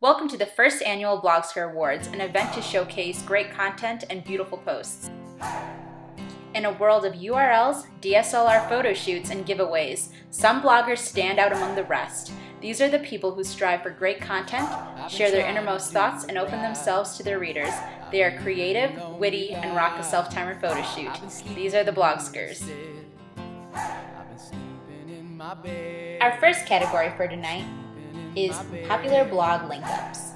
Welcome to the first annual Blogsphere Awards, an event to showcase great content and beautiful posts. In a world of URLs, DSLR photo shoots, and giveaways, some bloggers stand out among the rest. These are the people who strive for great content, share their innermost thoughts, and open themselves to their readers. They are creative, witty, and rock a self-timer photo shoot. These are the Blogskers. Our first category for tonight is popular blog link-ups.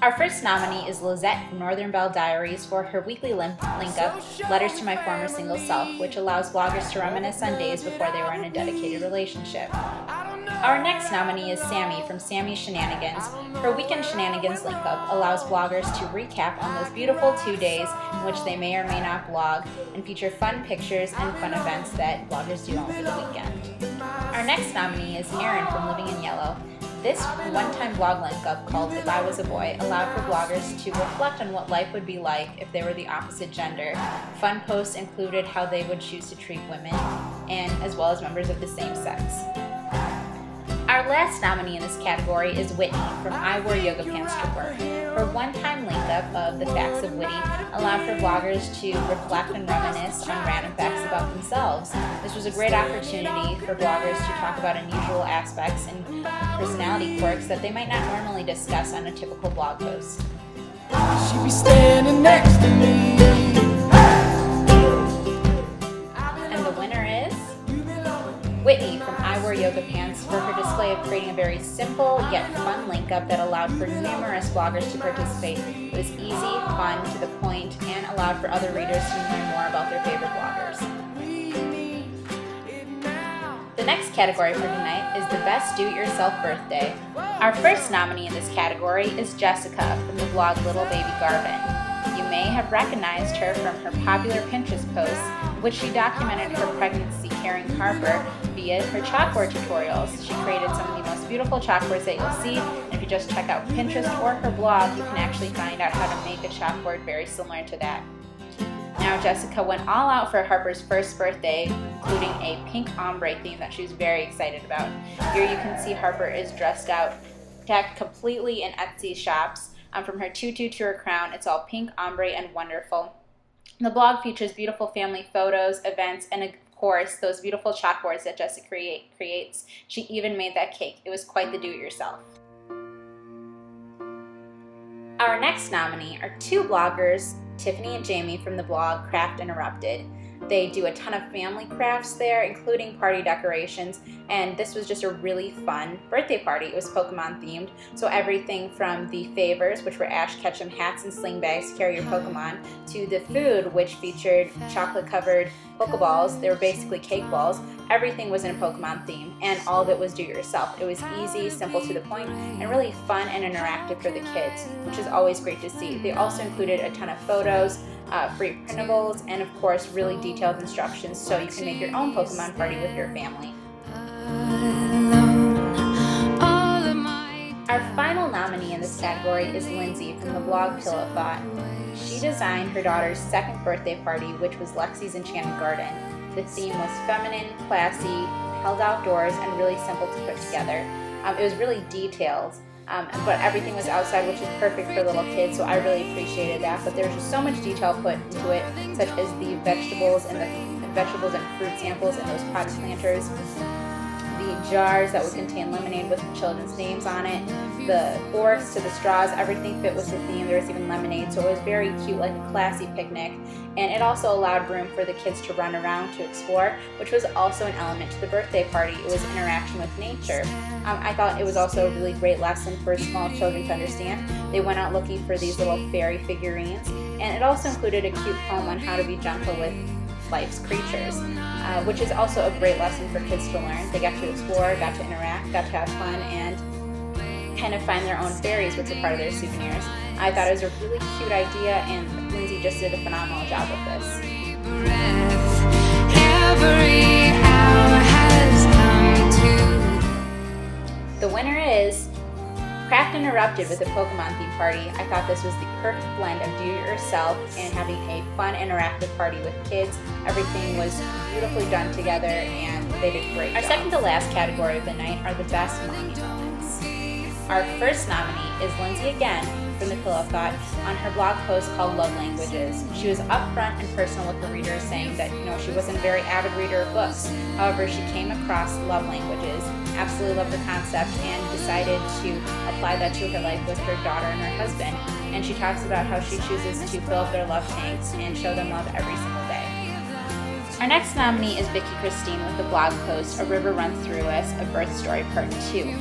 Our first nominee is Lizette from Northern Belle Diaries for her weekly link-up, Letters to My Former Single Self, which allows bloggers to reminisce on days before they were in a dedicated relationship. Our next nominee is Sammy from Sammy's Shenanigans. Her Weekend Shenanigans link-up allows bloggers to recap on those beautiful 2 days in which they may or may not blog and feature fun pictures and fun events that bloggers do over the weekend. Our next nominee is Erin from Living in Yellow. This one-time blog link-up called If I Was a Boy allowed for bloggers to reflect on what life would be like if they were the opposite gender. Fun posts included how they would choose to treat women, and as well as members of the same sex. Our last nominee in this category is Whitney from I Wore Yoga Pants to Work. Her one-time link-up of the facts of Whitney allowed for bloggers to reflect and reminisce on random facts about themselves. This was a great opportunity for bloggers to talk about unusual aspects and personality quirks that they might not normally discuss on a typical blog post. She be standing next to me. And the winner is Whitney from I Wore Yoga Pants for her display of creating a very simple yet fun link-up that allowed for numerous bloggers to participate. It was easy, fun, to the point, and allowed for other readers to learn more about their favorite bloggers. The next category for tonight is the Best Do-It-Yourself Birthday. Our first nominee in this category is Jessica from the blog Little Baby Garvin. You may have recognized her from her popular Pinterest posts, in which she documented her pregnancy carrying Harper via her chalkboard tutorials. She created some of the most beautiful chalkboards that you'll see, and if you just check out Pinterest or her blog, you can actually find out how to make a chalkboard very similar to that. Now, Jessica went all out for Harper's first birthday, including a pink ombre theme that she was very excited about. Here you can see Harper is dressed out, decked completely in Etsy shops. From her tutu to her crown, it's all pink, ombre, and wonderful. The blog features beautiful family photos, events, and of course, those beautiful chalkboards that Jessica creates. She even made that cake. It was quite the do-it-yourself. Our next nominee are two bloggers, Tiffany and Jamie from the blog Craft Interrupted. They do a ton of family crafts there, including party decorations, and this was just a really fun birthday party. It was Pokemon themed, so everything from the favors, which were Ash Ketchum hats and sling bags to carry your Pokemon, to the food, which featured chocolate-covered Pokeballs. They were basically cake balls. Everything was in a Pokemon theme, and all of it was do-it-yourself. It was easy, simple to the point, and really fun and interactive for the kids, which is always great to see. They also included a ton of photos, free printables, and of course really detailed instructions so you can make your own Pokemon party with your family. Our final nominee in this category is Lindsay from the blog Pillow Thought. She designed her daughter's second birthday party, which was Lexi's Enchanted Garden. The theme was feminine, classy, held outdoors, and really simple to put together. It was really detailed. But everything was outside, which is perfect for little kids, so I really appreciated that. But there was just so much detail put into it, such as the vegetables and fruit samples in those pot planters, the jars that would contain lemonade with the children's names on it, the forks to the straws, everything fit with the theme. There was even lemonade, so it was very cute, like a classy picnic. And it also allowed room for the kids to run around to explore, which was also an element to the birthday party. It was interaction with nature. I thought it was also a really great lesson for small children to understand. They went out looking for these little fairy figurines, and it also included a cute poem on how to be gentle with life's creatures, which is also a great lesson for kids to learn. They got to explore, got to interact, got to have fun, and kind of find their own fairies, which are part of their souvenirs. I thought it was a really cute idea, and Lindsay just did a phenomenal job with this. The winner is Craft Interrupted with a Pokemon themed party. I thought this was the perfect blend of do-it-yourself and having a fun interactive party with kids. Everything was beautifully done together, and they did a great job. Our second to last category of the night are the best mommy moments. Our first nominee is Lindsay again from The Pillow Thought on her blog post called Love Languages. She was upfront and personal with her readers, saying that she wasn't a very avid reader of books. However, she came across Love Languages, absolutely loved the concept, and decided to apply that to her life with her daughter and her husband. And she talks about how she chooses to fill up their love tanks and show them love every single day. Our next nominee is Vicky Christine with the blog post A River Runs Through Us, A Birth Story Part 2.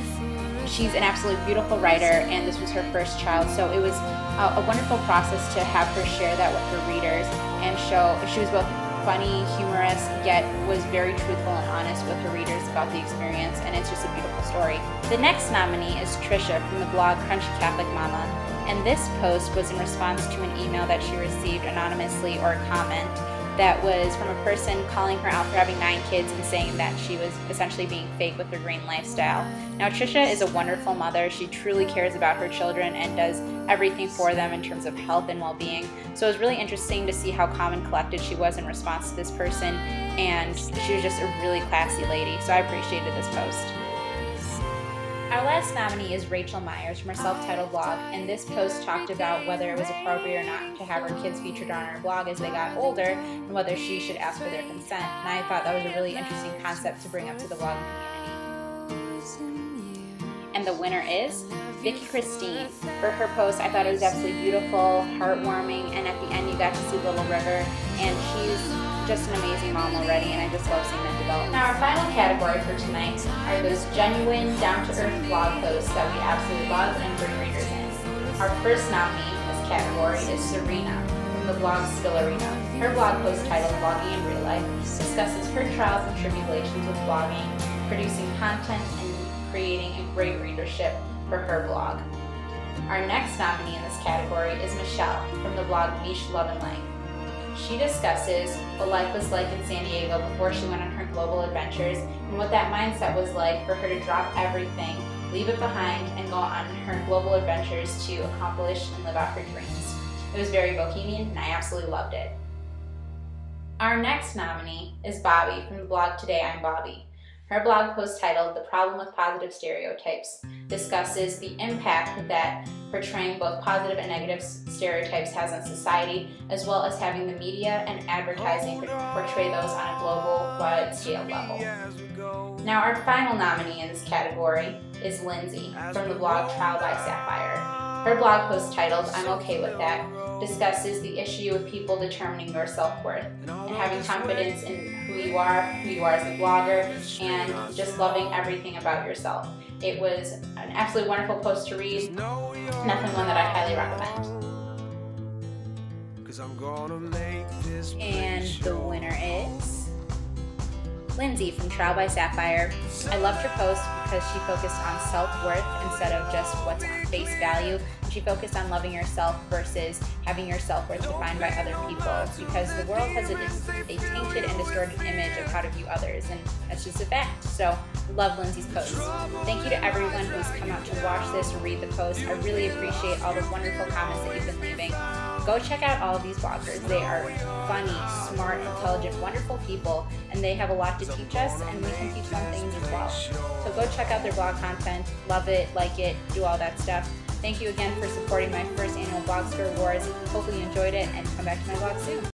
She's an absolutely beautiful writer, and this was her first child, so it was a wonderful process to have her share that with her readers and show. She was both funny, humorous, yet was very truthful and honest with her readers about the experience, and it's just a beautiful story. The next nominee is Trisha from the blog Crunchy Catholic Mama, and this post was in response to an email that she received anonymously, or a comment that was from a person calling her out for having 9 kids and saying that she was essentially being fake with her green lifestyle. Now, Trisha is a wonderful mother. She truly cares about her children and does everything for them in terms of health and well-being. So it was really interesting to see how calm and collected she was in response to this person, and she was just a really classy lady. So I appreciated this post. Our last nominee is Rachel Myers from her self-titled blog, and this post talked about whether it was appropriate or not to have her kids featured on her blog as they got older, and whether she should ask for their consent. And I thought that was a really interesting concept to bring up to the blogging community. And the winner is Vicky Christine. For her post, I thought it was absolutely beautiful, heartwarming, and at the end you got to see Little River, and she's just an amazing mom already, and I just love seeing them develop. Now, our final category for tonight are those genuine, down-to-earth blog posts that we absolutely love and bring readers in. Our first nominee in this category is Serena from the blog Spillerina. Her blog post titled Blogging in Real Life discusses her trials and tribulations with blogging, producing content, and creating a great readership for her blog. Our next nominee in this category is Michelle from the blog Mish Love and Life. She discusses what life was like in San Diego before she went on her global adventures, and what that mindset was like for her to drop everything, leave it behind, and go on her global adventures to accomplish and live out her dreams. It was very bohemian, and I absolutely loved it. Our next nominee is Bobby from the blog Today I'm Bobby. Her blog post titled The Problem with Positive Stereotypes discusses the impact that portraying both positive and negative stereotypes has on society, as well as having the media and advertising portray those on a global, wide scale level. Now, our final nominee in this category is Lindsay from the blog Trial by Sapphire. Her blog post titled I'm Okay With That discusses the issue of people determining your self-worth and having confidence in who you are as a blogger, and just loving everything about yourself. It was an absolutely wonderful post to read, definitely one that I highly recommend. And the winner is Lindsay from Trial by Sapphire. I loved her post because she focused on self-worth instead of just what's on face value. She focused on loving yourself versus having your self-worth defined by other people, because the world has a tainted and distorted image of how to view others, and that's just a fact. So, love Lindsay's post. Thank you to everyone who's come out to watch this and read the post. I really appreciate all the wonderful comments that you've been leaving. Go check out all of these bloggers. They are funny, smart, intelligent, wonderful people, and they have a lot to teach us, and we can teach them things as well. So go check out their blog content, love it, like it, do all that stuff. Thank you again for supporting my first annual Blogster Awards. Hopefully you enjoyed it, and come back to my blog soon.